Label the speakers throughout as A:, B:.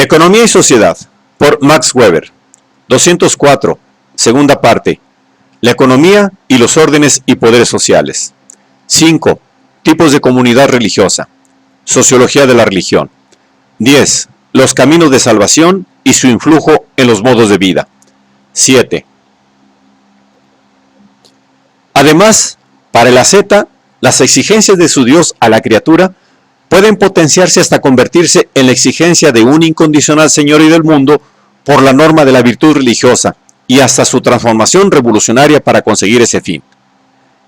A: Economía y Sociedad, por Max Weber. 204, segunda parte. La economía y los órdenes y poderes sociales. 5. Tipos de comunidad religiosa. Sociología de la religión. 10. Los caminos de salvación y su influjo en los modos de vida. 7. Además, para el asceta, las exigencias de su Dios a la criatura pueden potenciarse hasta convertirse en la exigencia de un incondicional señorío del mundo por la norma de la virtud religiosa y hasta su transformación revolucionaria para conseguir ese fin.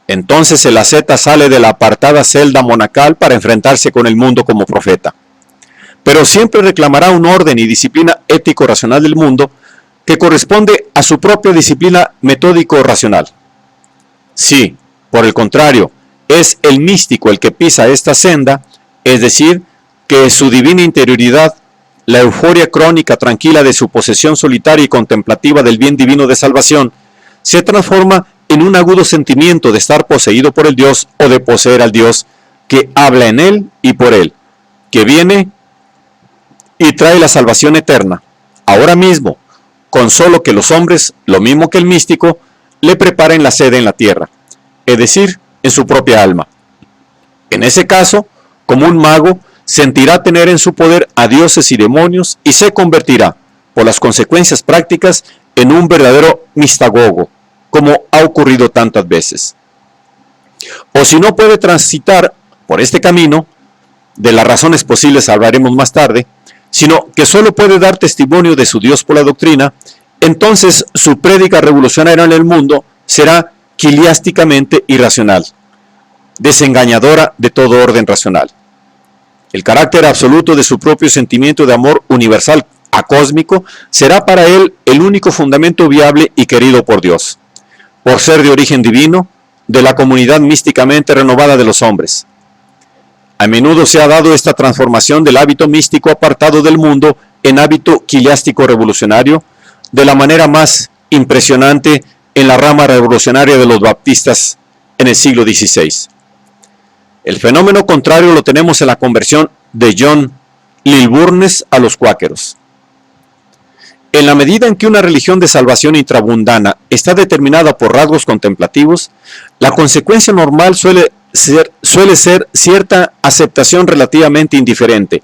A: Entonces el asceta sale de la apartada celda monacal para enfrentarse con el mundo como profeta. Pero siempre reclamará un orden y disciplina ético-racional del mundo que corresponde a su propia disciplina metódico-racional. Si, por el contrario, es el místico el que pisa esta senda, es decir, que su divina interioridad, la euforia crónica tranquila de su posesión solitaria y contemplativa del bien divino de salvación, se transforma en un agudo sentimiento de estar poseído por el Dios o de poseer al Dios que habla en él y por él, que viene y trae la salvación eterna, ahora mismo, con solo que los hombres, lo mismo que el místico, le preparen la sede en la tierra, es decir, en su propia alma. En ese caso, como un mago, sentirá tener en su poder a dioses y demonios y se convertirá, por las consecuencias prácticas, en un verdadero mistagogo, como ha ocurrido tantas veces. O si no puede transitar por este camino, de las razones posibles hablaremos más tarde, sino que solo puede dar testimonio de su Dios por la doctrina, entonces su prédica revolucionaria en el mundo será quiliásticamente irracional, desengañadora de todo orden racional. El carácter absoluto de su propio sentimiento de amor universal acósmico será para él el único fundamento viable y querido por Dios, por ser de origen divino, de la comunidad místicamente renovada de los hombres. A menudo se ha dado esta transformación del hábito místico apartado del mundo en hábito quiliástico revolucionario, de la manera más impresionante en la rama revolucionaria de los baptistas en el siglo XVI. El fenómeno contrario lo tenemos en la conversión de John Lilburnes a los cuáqueros. En la medida en que una religión de salvación intrabundana está determinada por rasgos contemplativos, la consecuencia normal suele ser cierta aceptación relativamente indiferente,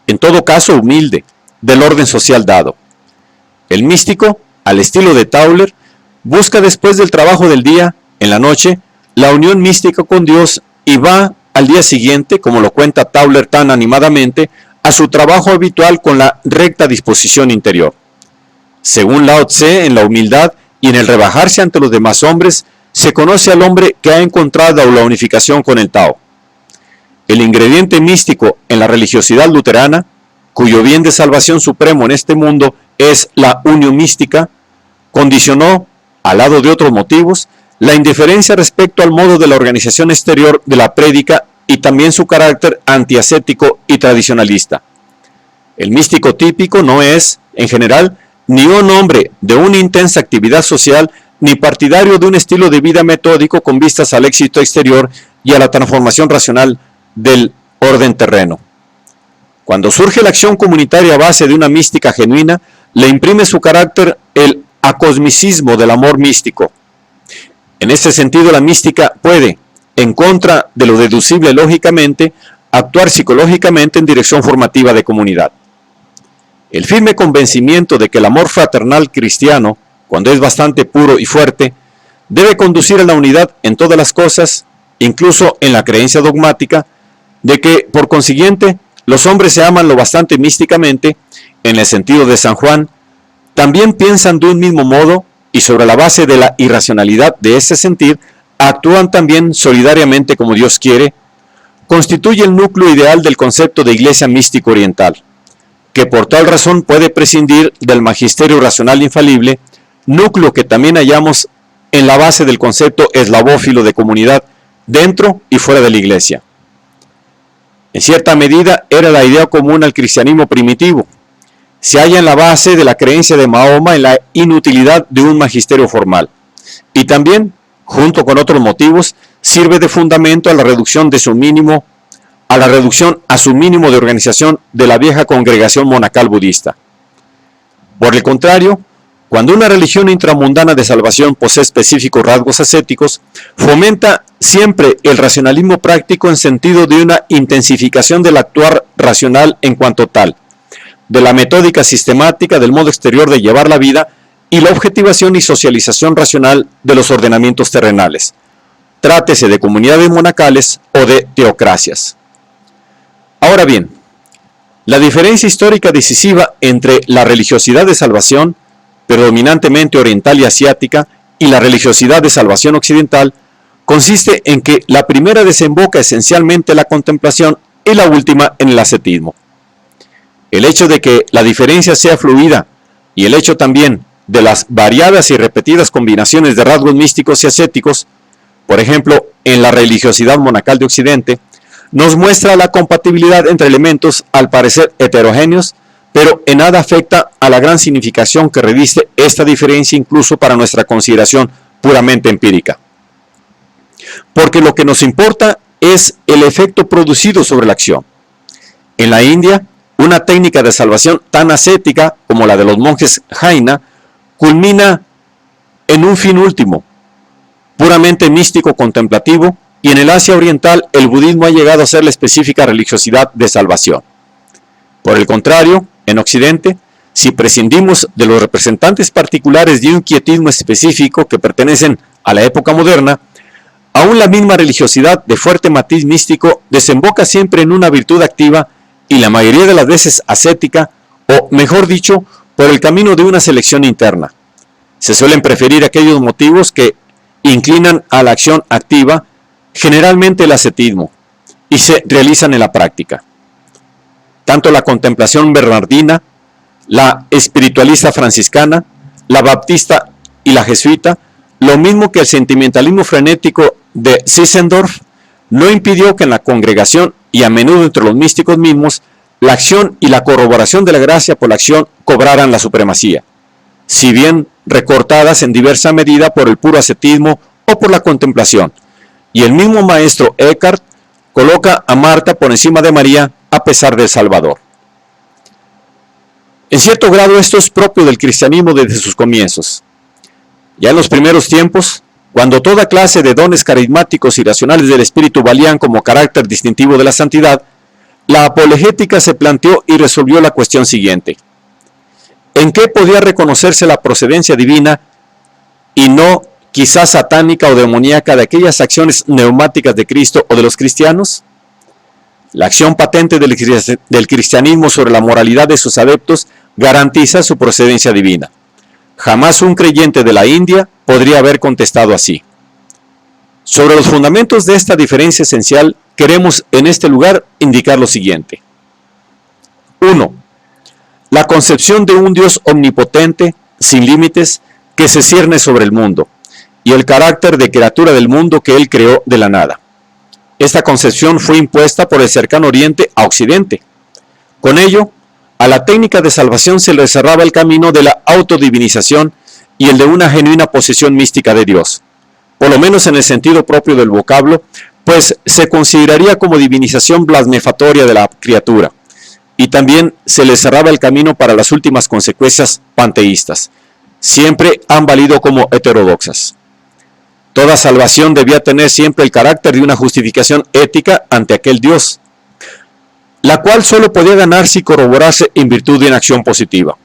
A: en todo caso humilde, del orden social dado. El místico, al estilo de Tauler, busca después del trabajo del día, en la noche, la unión mística con Dios y va al día siguiente, como lo cuenta Tauler tan animadamente, a su trabajo habitual con la recta disposición interior. Según Lao Tse, en la humildad y en el rebajarse ante los demás hombres, se conoce al hombre que ha encontrado la unificación con el Tao. El ingrediente místico en la religiosidad luterana, cuyo bien de salvación supremo en este mundo es la unión mística, condicionó, al lado de otros motivos, la indiferencia respecto al modo de la organización exterior de la prédica y también su carácter antiascético y tradicionalista. El místico típico no es, en general, ni un hombre de una intensa actividad social, ni partidario de un estilo de vida metódico con vistas al éxito exterior y a la transformación racional del orden terreno. Cuando surge la acción comunitaria a base de una mística genuina, le imprime su carácter el acosmicismo del amor místico. En este sentido, la mística puede, en contra de lo deducible lógicamente, actuar psicológicamente en dirección formativa de comunidad. El firme convencimiento de que el amor fraternal cristiano, cuando es bastante puro y fuerte, debe conducir a la unidad en todas las cosas, incluso en la creencia dogmática, de que, por consiguiente, los hombres se aman lo bastante místicamente, en el sentido de San Juan, también piensan de un mismo modo y sobre la base de la irracionalidad de ese sentir, actúan también solidariamente como Dios quiere, constituye el núcleo ideal del concepto de iglesia místico oriental, que por tal razón puede prescindir del magisterio racional infalible, núcleo que también hallamos en la base del concepto eslavófilo de comunidad dentro y fuera de la iglesia. En cierta medida era la idea común al cristianismo primitivo. Se halla en la base de la creencia de Mahoma en la inutilidad de un magisterio formal. Y también, junto con otros motivos, sirve de fundamento a la reducción de su mínimo a la reducción a su mínimo de organización de la vieja congregación monacal budista. Por el contrario, cuando una religión intramundana de salvación posee específicos rasgos ascéticos, fomenta siempre el racionalismo práctico en sentido de una intensificación del actuar racional en cuanto tal, de la metódica sistemática del modo exterior de llevar la vida y la objetivación y socialización racional de los ordenamientos terrenales, trátese de comunidades monacales o de teocracias. Ahora bien, la diferencia histórica decisiva entre la religiosidad de salvación, predominantemente oriental y asiática, y la religiosidad de salvación occidental, consiste en que la primera desemboca esencialmente en la contemplación y la última en el ascetismo. El hecho de que la diferencia sea fluida y el hecho también de las variadas y repetidas combinaciones de rasgos místicos y ascéticos, por ejemplo, en la religiosidad monacal de Occidente, nos muestra la compatibilidad entre elementos al parecer heterogéneos, pero en nada afecta a la gran significación que reviste esta diferencia incluso para nuestra consideración puramente empírica. Porque lo que nos importa es el efecto producido sobre la acción. En la India, una técnica de salvación tan ascética como la de los monjes Jaina culmina en un fin último, puramente místico contemplativo, y en el Asia Oriental el budismo ha llegado a ser la específica religiosidad de salvación. Por el contrario, en Occidente, si prescindimos de los representantes particulares de un quietismo específico que pertenecen a la época moderna, aún la misma religiosidad de fuerte matiz místico desemboca siempre en una virtud activa y la mayoría de las veces ascética, o mejor dicho, por el camino de una selección interna. Se suelen preferir aquellos motivos que inclinan a la acción activa, generalmente el ascetismo, y se realizan en la práctica. Tanto la contemplación bernardina, la espiritualista franciscana, la baptista y la jesuita, lo mismo que el sentimentalismo frenético de Zinzendorf, no impidió que en la congregación y a menudo entre los místicos mismos, la acción y la corroboración de la gracia por la acción cobraran la supremacía, si bien recortadas en diversa medida por el puro ascetismo o por la contemplación. Y el mismo maestro Eckhart coloca a Marta por encima de María a pesar del Salvador. En cierto grado esto es propio del cristianismo desde sus comienzos. Ya en los primeros tiempos, cuando toda clase de dones carismáticos y racionales del espíritu valían como carácter distintivo de la santidad, la apologética se planteó y resolvió la cuestión siguiente: ¿en qué podía reconocerse la procedencia divina y no quizás satánica o demoníaca de aquellas acciones neumáticas de Cristo o de los cristianos? La acción patente del cristianismo sobre la moralidad de sus adeptos garantiza su procedencia divina. Jamás un creyente de la India podría haber contestado así. Sobre los fundamentos de esta diferencia esencial, queremos en este lugar indicar lo siguiente. 1. La concepción de un Dios omnipotente, sin límites, que se cierne sobre el mundo, y el carácter de criatura del mundo que Él creó de la nada. Esta concepción fue impuesta por el cercano Oriente a Occidente. Con ello, a la técnica de salvación se le cerraba el camino de la autodivinización y el de una genuina posesión mística de Dios, por lo menos en el sentido propio del vocablo, pues se consideraría como divinización blasfematoria de la criatura, y también se le cerraba el camino para las últimas consecuencias panteístas. Siempre han valido como heterodoxas. Toda salvación debía tener siempre el carácter de una justificación ética ante aquel Dios, la cual solo podía ganarse y corroborarse en virtud de una acción positiva.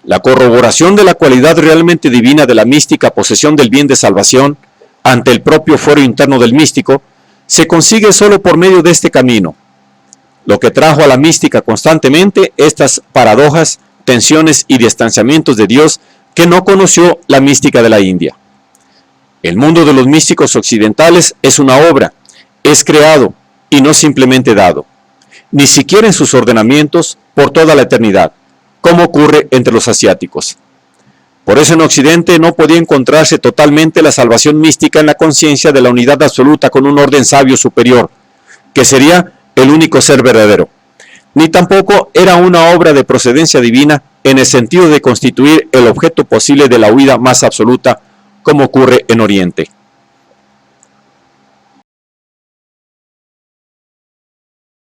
A: La corroboración de la cualidad realmente divina de la mística posesión del bien de salvación ante el propio fuero interno del místico se consigue solo por medio de este camino, lo que trajo a la mística constantemente estas paradojas, tensiones y distanciamientos de Dios que no conoció la mística de la India. El mundo de los místicos occidentales es una obra, es creado y no simplemente dado, ni siquiera en sus ordenamientos por toda la eternidad, como ocurre entre los asiáticos. Por eso en Occidente no podía encontrarse totalmente la salvación mística en la conciencia de la unidad absoluta con un orden sabio superior, que sería el único ser verdadero, ni tampoco era una obra de procedencia divina en el sentido de constituir el objeto posible de la huida más absoluta, como ocurre en Oriente.